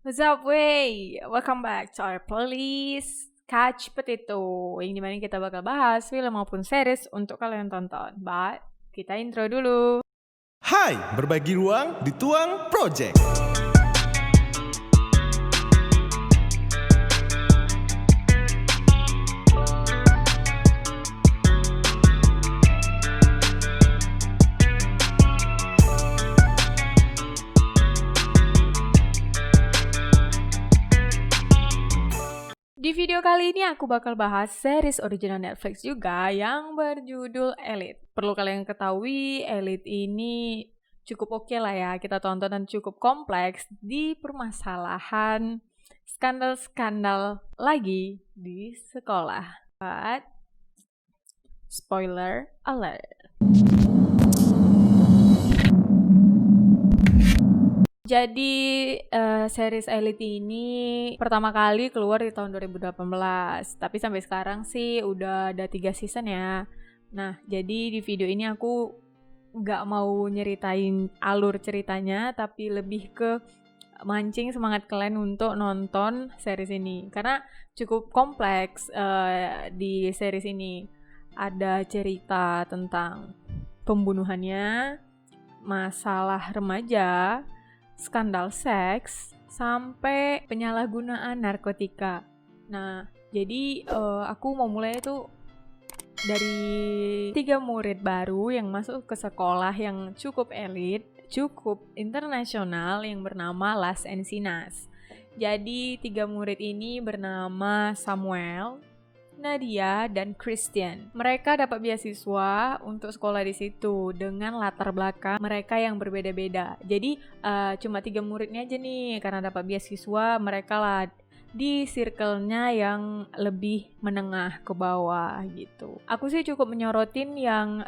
What's up, wey? Welcome back to our playlist Catch Potato, yang dimana kita bakal bahas film maupun series untuk kalian tonton. But kita intro dulu. Hai, berbagi ruang di Tuang Project. Di video kali ini aku bakal bahas series original Netflix juga yang berjudul Elite. Perlu kalian ketahui, Elite ini cukup oke lah ya kita tonton dan cukup kompleks di permasalahan skandal-skandal lagi di sekolah. But spoiler alert. Jadi series Elite ini pertama kali keluar di tahun 2018, tapi sampai sekarang sih udah ada 3 season ya. Nah, jadi di video ini aku gak mau nyeritain alur ceritanya, tapi lebih ke mancing semangat kalian untuk nonton series ini. Karena cukup kompleks di series ini. Ada cerita tentang pembunuhannya, masalah remaja, skandal seks, sampai penyalahgunaan narkotika. Nah, jadi aku mau mulai itu dari 3 murid baru yang masuk ke sekolah yang cukup elit, cukup internasional yang bernama Las Encinas. Jadi 3 murid ini bernama Samuel, Nadia, dan Christian. Mereka dapat beasiswa untuk sekolah di situ dengan latar belakang mereka yang berbeda-beda. Jadi cuma 3 muridnya aja nih, karena dapat beasiswa mereka lah di circle-nya yang lebih menengah ke bawah gitu. Aku sih cukup menyorotin yang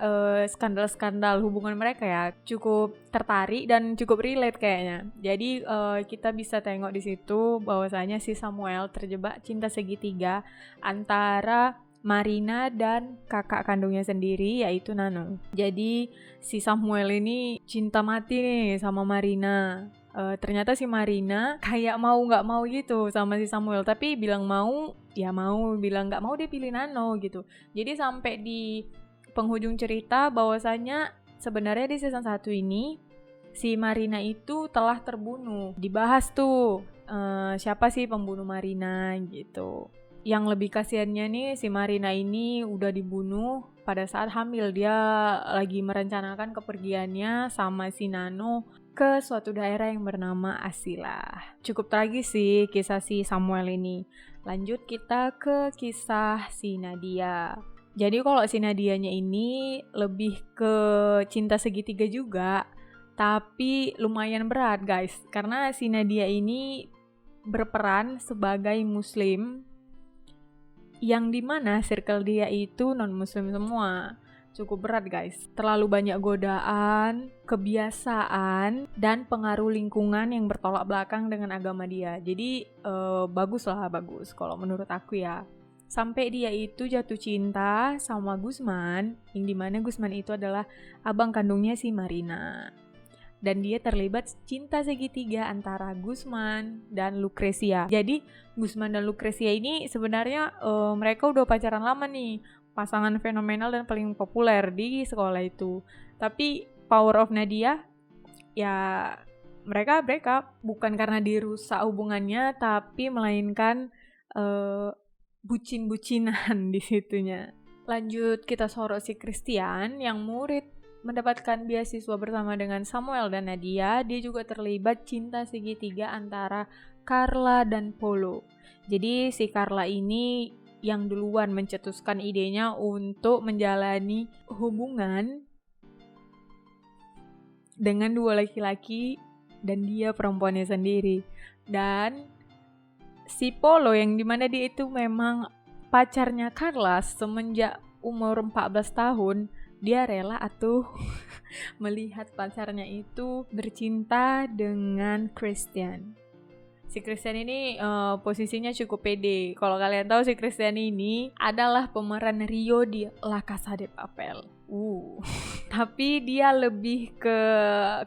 skandal-skandal hubungan mereka ya, cukup tertarik dan cukup relate kayaknya. Jadi kita bisa tengok di situ bahwasanya si Samuel terjebak cinta segitiga antara Marina dan kakak kandungnya sendiri yaitu Nano. Jadi si Samuel ini cinta mati nih sama Marina. Ternyata si Marina kayak mau gak mau gitu sama si Samuel, tapi bilang mau ya mau, bilang gak mau dia pilih Nano gitu. Jadi sampai di penghujung cerita bahwasanya sebenarnya di season 1 ini si Marina itu telah terbunuh. Dibahas tuh siapa sih pembunuh Marina gitu. Yang lebih kasihannya nih, si Marina ini udah dibunuh pada saat hamil. Dia lagi merencanakan kepergiannya sama si Nano ke suatu daerah yang bernama Asila. Cukup tragis sih kisah si Samuel ini. Lanjut kita ke kisah si Nadia. Jadi kalau si Nadianya ini lebih ke cinta segitiga juga, tapi lumayan berat guys. Karena si Nadia ini berperan sebagai muslim, yang dimana circle dia itu non-muslim semua. Cukup berat guys, terlalu banyak godaan, kebiasaan, dan pengaruh lingkungan yang bertolak belakang dengan agama dia. Jadi bagus kalau menurut aku ya. Sampai dia itu jatuh cinta sama Gusman, yang dimana Gusman itu adalah abang kandungnya si Marina. Dan dia terlibat cinta segitiga antara Gusman dan Lucrecia. Jadi Gusman dan Lucrecia ini sebenarnya mereka udah pacaran lama nih, pasangan fenomenal dan paling populer di sekolah itu. Tapi power of Nadia, ya mereka break up bukan karena dirusak hubungannya, tapi melainkan bucin-bucinan di situnya. Lanjut kita sorot si Christian yang murid mendapatkan beasiswa bersama dengan Samuel dan Nadia. Dia juga terlibat cinta segitiga antara Carla dan Polo. Jadi si Carla ini yang duluan mencetuskan idenya untuk menjalani hubungan dengan 2 laki-laki dan dia perempuannya sendiri. Dan si Polo yang dimana dia itu memang pacarnya Carla semenjak umur 14 tahun, dia rela melihat pacarnya itu bercinta dengan Christian. Si Christian ini posisinya cukup pede. Kalau kalian tahu, si Christian ini adalah pemeran Rio di La Casa de Papel. Tapi dia lebih ke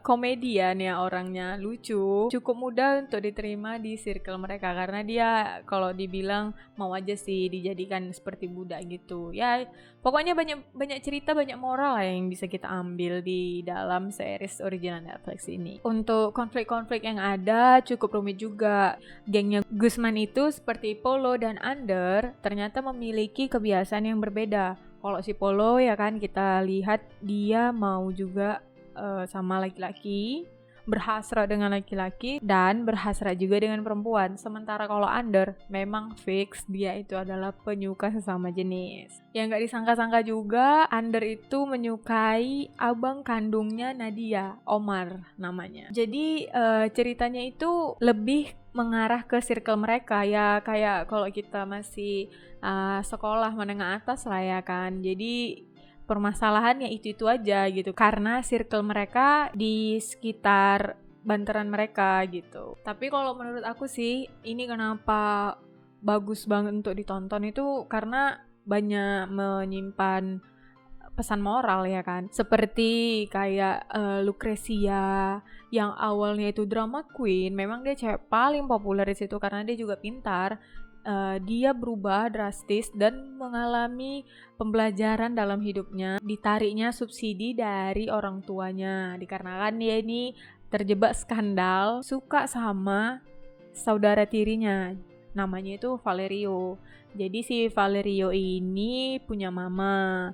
komedian ya orangnya, lucu. Cukup mudah untuk diterima di circle mereka karena dia kalau dibilang mau aja sih dijadikan seperti budak gitu. Ya, pokoknya banyak cerita, banyak moral lah yang bisa kita ambil di dalam series original Netflix ini. Untuk konflik-konflik yang ada cukup rumit juga. Gengnya Guzman itu seperti Polo dan Under ternyata memiliki kebiasaan yang berbeda. Kalau si Polo ya kan kita lihat dia mau juga sama laki-laki, berhasrat dengan laki-laki dan berhasrat juga dengan perempuan. Sementara kalau Under memang fix dia itu adalah penyuka sesama jenis. Yang gak disangka-sangka juga Under itu menyukai abang kandungnya Nadia, Omar namanya. Jadi ceritanya itu lebih mengarah ke circle mereka ya, kayak kalau kita masih sekolah menengah atas lah ya kan. Jadi permasalahannya itu aja gitu karena circle mereka di sekitar bantaran mereka gitu. Tapi kalau menurut aku sih ini kenapa bagus banget untuk ditonton itu karena banyak menyimpan pesan moral ya kan. Seperti kayak Lucrecia yang awalnya itu drama queen, memang dia cewek paling populer di situ karena dia juga pintar. Dia berubah drastis dan mengalami pembelajaran dalam hidupnya. Ditariknya subsidi dari orang tuanya dikarenakan dia ini terjebak skandal suka sama saudara tirinya, namanya itu Valerio. Jadi si Valerio ini punya mama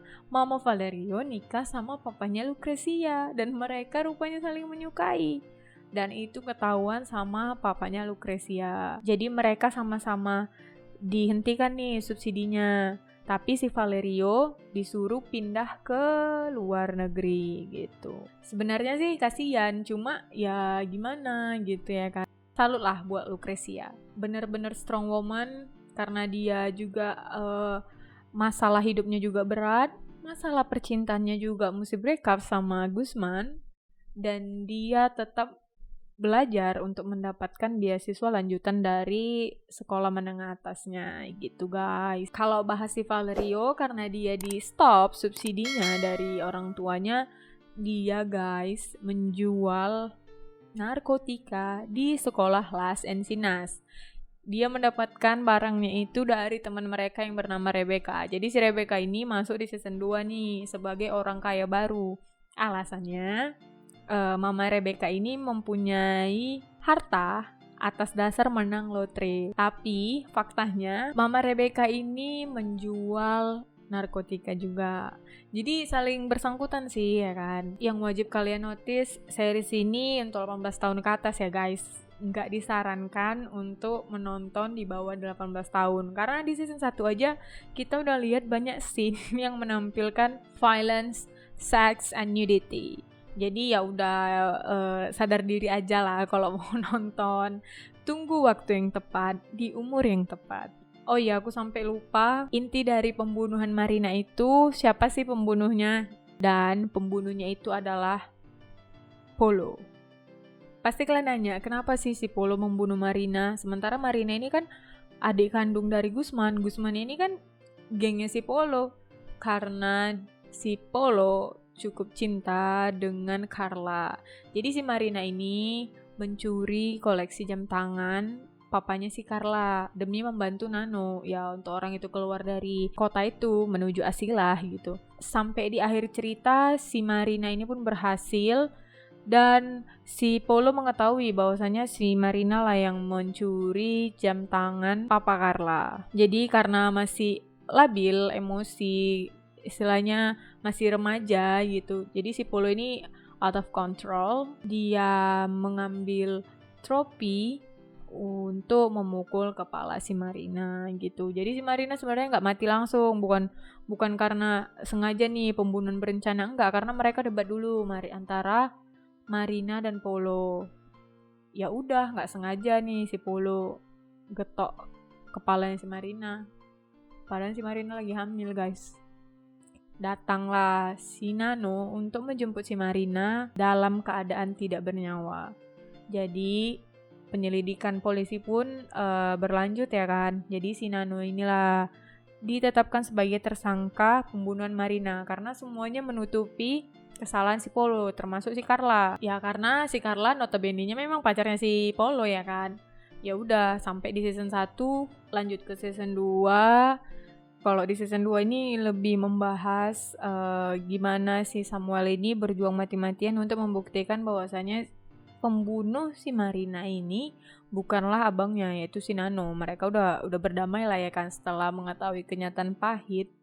Valerio nikah sama papanya Lucrecia dan mereka rupanya saling menyukai. Dan itu ketahuan sama papanya Lucrecia. Jadi mereka sama-sama dihentikan nih subsidinya. Tapi si Valerio disuruh pindah ke luar negeri gitu. Sebenarnya sih kasihan, cuma ya gimana gitu ya kan. Salut lah buat Lucrecia. Bener-bener strong woman karena dia juga masalah hidupnya juga berat. Masalah percintaannya juga mesti break up sama Guzman. Dan dia tetap belajar untuk mendapatkan beasiswa lanjutan dari sekolah menengah atasnya gitu guys. Kalau bahas si Valerio karena dia di stop subsidinya dari orang tuanya, dia guys menjual narkotika di sekolah Las Encinas. Dia mendapatkan barangnya itu dari teman mereka yang bernama Rebecca. Jadi si Rebecca ini masuk di season 2 nih sebagai orang kaya baru. Alasannya Mama Rebecca ini mempunyai harta atas dasar menang lotre. Tapi faktanya Mama Rebecca ini menjual narkotika juga. Jadi saling bersangkutan sih ya kan. Yang wajib kalian notice series ini untuk 18 tahun ke atas ya guys. Nggak disarankan untuk menonton di bawah 18 tahun. Karena di season 1 aja kita udah lihat banyak scene yang menampilkan violence, sex, and nudity. Jadi ya udah sadar diri aja lah kalau mau nonton. Tunggu waktu yang tepat, di umur yang tepat. Oh iya, aku sampai lupa. Inti dari pembunuhan Marina itu, siapa sih pembunuhnya? Dan pembunuhnya itu adalah Polo. Pasti kalian nanya, kenapa sih si Polo membunuh Marina? Sementara Marina ini kan adik kandung dari Guzman. Guzman ini kan gengnya si Polo. Karena si Polo cukup cinta dengan Carla. Jadi si Marina ini mencuri koleksi jam tangan papanya si Carla demi membantu Nano ya untuk orang itu keluar dari kota itu menuju Asilah gitu. Sampai di akhir cerita si Marina ini pun berhasil dan si Polo mengetahui bahwasanya si Marina lah yang mencuri jam tangan papa Carla. Jadi karena masih labil emosi, istilahnya masih remaja gitu. Jadi si Polo ini out of control. Dia mengambil tropi untuk memukul kepala si Marina gitu. Jadi si Marina sebenarnya nggak mati langsung, bukan karena sengaja nih pembunuhan berencana, enggak, karena mereka debat dulu antara Marina dan Polo. Ya udah nggak sengaja nih si Polo getok kepalanya si Marina. Padahal si Marina lagi hamil guys. Datanglah si Nano untuk menjemput si Marina dalam keadaan tidak bernyawa. Jadi penyelidikan polisi pun berlanjut ya kan. Jadi si Nano inilah ditetapkan sebagai tersangka pembunuhan Marina karena semuanya menutupi kesalahan si Polo, termasuk si Carla. Ya karena si Carla notabene-nya memang pacarnya si Polo ya kan. Ya udah sampai di season 1, lanjut ke season 2. Kalau di season 2 ini lebih membahas gimana si Samuel ini berjuang mati-matian untuk membuktikan bahwasanya pembunuh si Marina ini bukanlah abangnya, yaitu si Nano. Mereka udah berdamai lah ya kan setelah mengetahui kenyataan pahit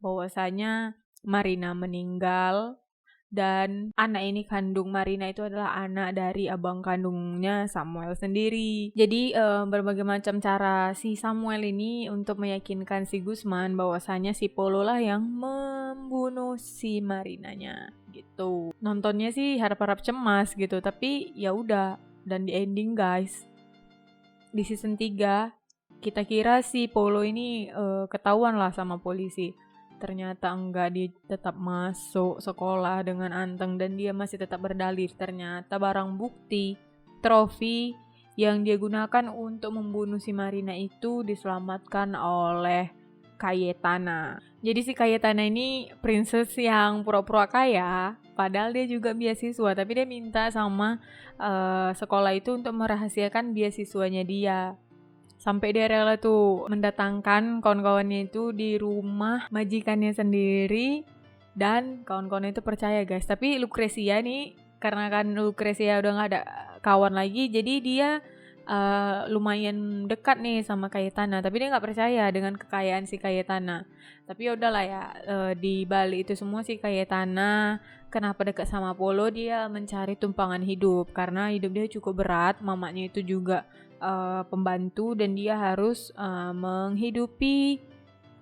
bahwasanya Marina meninggal dan anak ini kandung Marina itu adalah anak dari abang kandungnya Samuel sendiri. Jadi berbagai macam cara si Samuel ini untuk meyakinkan si Guzman bahwasanya si Polo lah yang membunuh si Marinanya gitu. Nontonnya sih harap-harap cemas gitu, tapi ya udah. Dan di ending guys, di season 3 kita kira si Polo ini ketahuan lah sama polisi. Ternyata enggak, dia tetap masuk sekolah dengan anteng dan dia masih tetap berdalih. Ternyata barang bukti, trofi yang dia gunakan untuk membunuh si Marina itu diselamatkan oleh Cayetana. Jadi si Cayetana ini princess yang pura-pura kaya, padahal dia juga beasiswa, tapi dia minta sama sekolah itu untuk merahasiakan beasiswanya dia. Sampai dia rela tuh mendatangkan kawan-kawannya itu di rumah majikannya sendiri dan kawan-kawannya itu percaya guys. Tapi Lucrecia nih, karena kan Lucrecia udah gak ada kawan lagi, jadi dia lumayan dekat nih sama Cayetana. Tapi dia gak percaya dengan kekayaan si Cayetana. Tapi ya udahlah ya, di balik itu semua si Cayetana kenapa dekat sama Polo, dia mencari tumpangan hidup karena hidup dia cukup berat. Mamanya itu juga pembantu dan dia harus menghidupi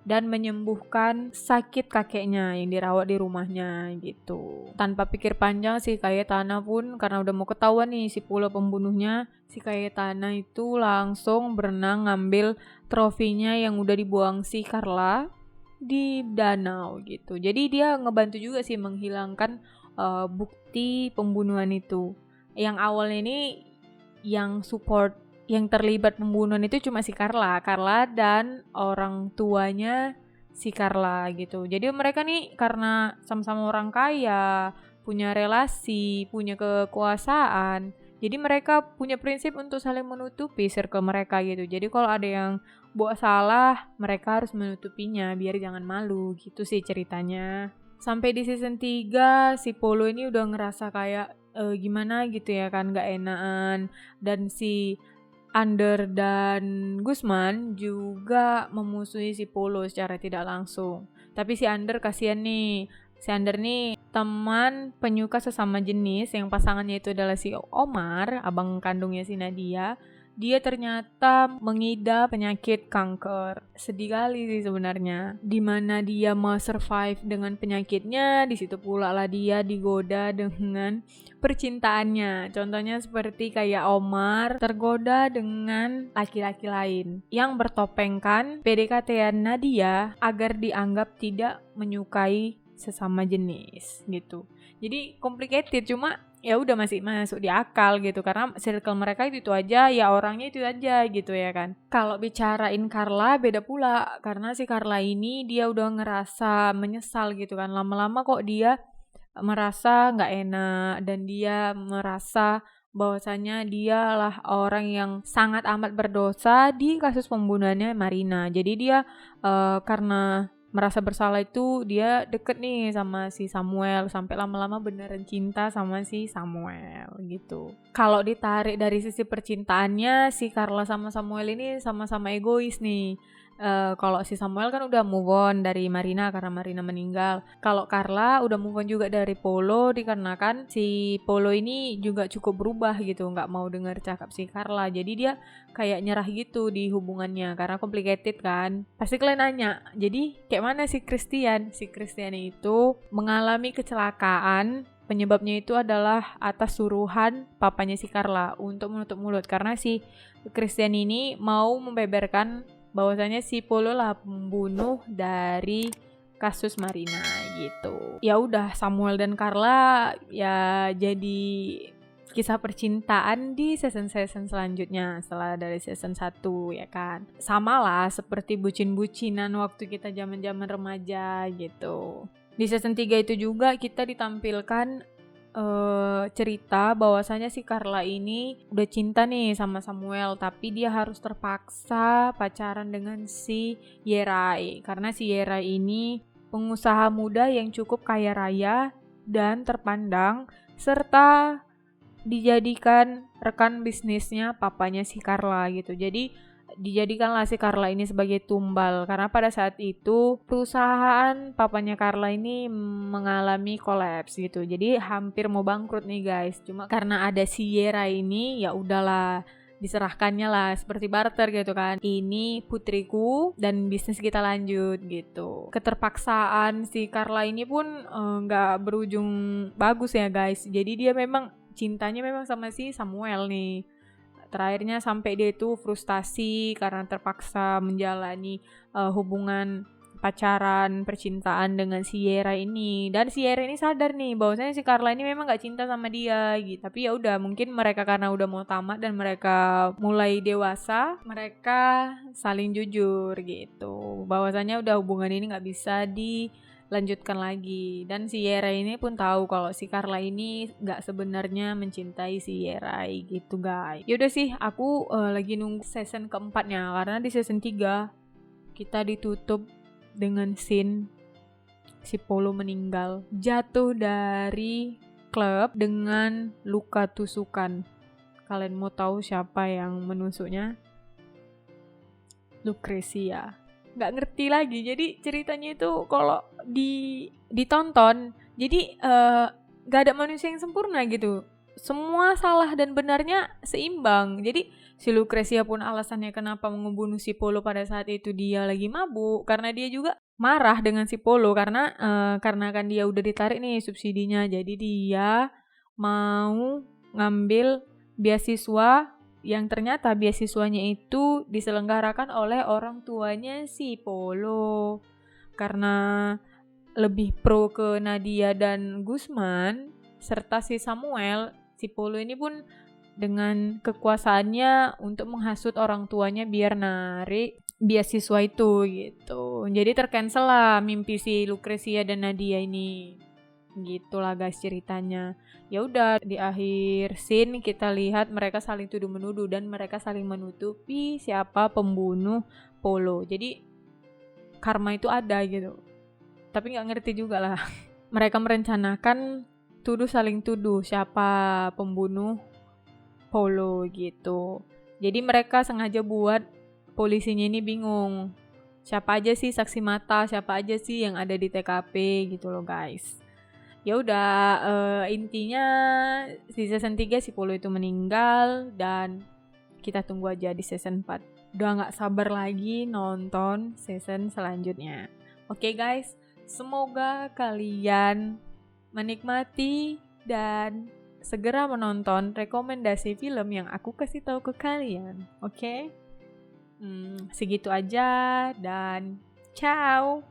dan menyembuhkan sakit kakeknya yang dirawat di rumahnya gitu. Tanpa pikir panjang si Cayetana pun, karena udah mau ketahuan nih si Polo pembunuhnya, si Cayetana itu langsung berenang ngambil trofinya yang udah dibuang si Carla di danau gitu. Jadi dia ngebantu juga sih menghilangkan bukti pembunuhan itu. Yang awalnya ini yang support, yang terlibat pembunuhan itu cuma si Carla dan orang tuanya si Carla gitu. Jadi mereka nih karena sama-sama orang kaya, punya relasi, punya kekuasaan, jadi mereka punya prinsip untuk saling menutupi circle mereka gitu. Jadi kalau ada yang buat salah, mereka harus menutupinya biar jangan malu gitu sih ceritanya. Sampai di season 3 si Polo ini udah ngerasa kayak gimana gitu ya kan, gak enakan. Dan si Ander dan Guzman juga memusuhi si Polo secara tidak langsung. Tapi si Ander kasihan nih. Si Ander nih teman penyuka sesama jenis yang pasangannya itu adalah si Omar, abang kandungnya si Nadia. Dia ternyata mengidap penyakit kanker. Sedih kali sih sebenarnya. Dimana dia mau survive dengan penyakitnya, di situ pula lah dia digoda dengan percintaannya. Contohnya seperti kayak Omar tergoda dengan laki-laki lain yang bertopengkan PDKT-an Nadia agar dianggap tidak menyukai sesama jenis gitu. Jadi complicated, cuma ya udah masih masuk di akal gitu karena circle mereka itu aja, ya orangnya itu aja gitu ya kan. Kalau bicarain Carla beda pula, karena si Carla ini dia udah ngerasa menyesal gitu kan. Lama-lama kok dia merasa nggak enak dan dia merasa bahwasanya dialah orang yang sangat amat berdosa di kasus pembunuhannya Marina. Jadi dia karena merasa bersalah itu dia deket nih sama si Samuel, sampai lama-lama beneran cinta sama si Samuel gitu. Kalau ditarik dari sisi percintaannya, si Carla sama Samuel ini sama-sama egois nih. Kalau si Samuel kan udah move on dari Marina karena Marina meninggal. Kalau Carla udah move on juga dari Polo dikarenakan si Polo ini juga cukup berubah gitu, nggak mau dengar cakap si Carla. Jadi dia kayak nyerah gitu di hubungannya karena complicated kan. Pasti kalian nanya, jadi kayak mana si Christian? Si Christian itu mengalami kecelakaan. Penyebabnya itu adalah atas suruhan papanya si Carla untuk menutup mulut karena si Christian ini mau membeberkan bahwasanya si Polo lah pembunuh dari kasus Marina gitu. Ya udah, Samuel dan Carla ya jadi kisah percintaan di season-season selanjutnya setelah dari season 1 ya kan. Sama lah seperti bucin-bucinan waktu kita zaman-zaman remaja gitu. Di season 3 itu juga kita ditampilkan cerita bahwasanya si Carla ini udah cinta nih sama Samuel, tapi dia harus terpaksa pacaran dengan si Yeray karena si Yeray ini pengusaha muda yang cukup kaya raya dan terpandang serta dijadikan rekan bisnisnya papanya si Carla gitu. Jadi dijadikanlah si Carla ini sebagai tumbal karena pada saat itu perusahaan papanya Carla ini mengalami kolaps gitu. Jadi hampir mau bangkrut nih guys. Cuma karena ada si Yera ini ya udahlah diserahkannya lah seperti barter gitu kan. Ini putriku dan bisnis kita lanjut gitu. Keterpaksaan si Carla ini pun nggak berujung bagus ya guys. Jadi dia memang cintanya memang sama si Samuel nih. Terakhirnya sampai dia itu frustasi karena terpaksa menjalani hubungan pacaran, percintaan dengan si Yera ini. Dan si Yera ini sadar nih bahwasanya si Carla ini memang gak cinta sama dia gitu. Tapi ya udah, mungkin mereka karena udah mau tamat dan mereka mulai dewasa, mereka saling jujur gitu. Bahwasanya udah hubungan ini gak bisa lanjutkan lagi. Dan si Yera ini pun tahu kalau si Carla ini gak sebenarnya mencintai si Yera gitu guys. Yaudah sih, aku lagi nunggu season keempatnya karena di season 3 kita ditutup dengan scene si Polo meninggal, jatuh dari klub dengan luka tusukan. Kalian mau tahu siapa yang menusuknya? Lucrezia. Nggak ngerti lagi. Jadi ceritanya itu kalau ditonton, jadi nggak ada manusia yang sempurna gitu. Semua salah dan benarnya seimbang. Jadi si Lucrezia pun alasannya kenapa membunuh si Polo pada saat itu dia lagi mabuk, karena dia juga marah dengan si Polo karena kan dia udah ditarik nih subsidinya. Jadi dia mau ngambil beasiswa yang ternyata beasiswanya itu diselenggarakan oleh orang tuanya si Polo. Karena lebih pro ke Nadia dan Guzman serta si Samuel, si Polo ini pun dengan kekuasaannya untuk menghasut orang tuanya biar narik beasiswa itu gitu. Jadi tercancel lah mimpi si Lucrezia dan Nadia ini. Gitulah guys ceritanya. Ya udah, di akhir scene kita lihat mereka saling tuduh menuduh dan mereka saling menutupi siapa pembunuh Polo. Jadi karma itu ada gitu. Tapi nggak ngerti juga lah. Mereka merencanakan saling tuduh siapa pembunuh Polo gitu. Jadi mereka sengaja buat polisinya ini bingung. Siapa aja sih saksi mata, siapa aja sih yang ada di TKP gitu loh guys. Ya udah, intinya di season 3 si Polo itu meninggal dan kita tunggu aja di season 4. Udah gak sabar lagi nonton season selanjutnya. Oke guys, semoga kalian menikmati dan segera menonton rekomendasi film yang aku kasih tahu ke kalian. Oke? Segitu aja dan ciao.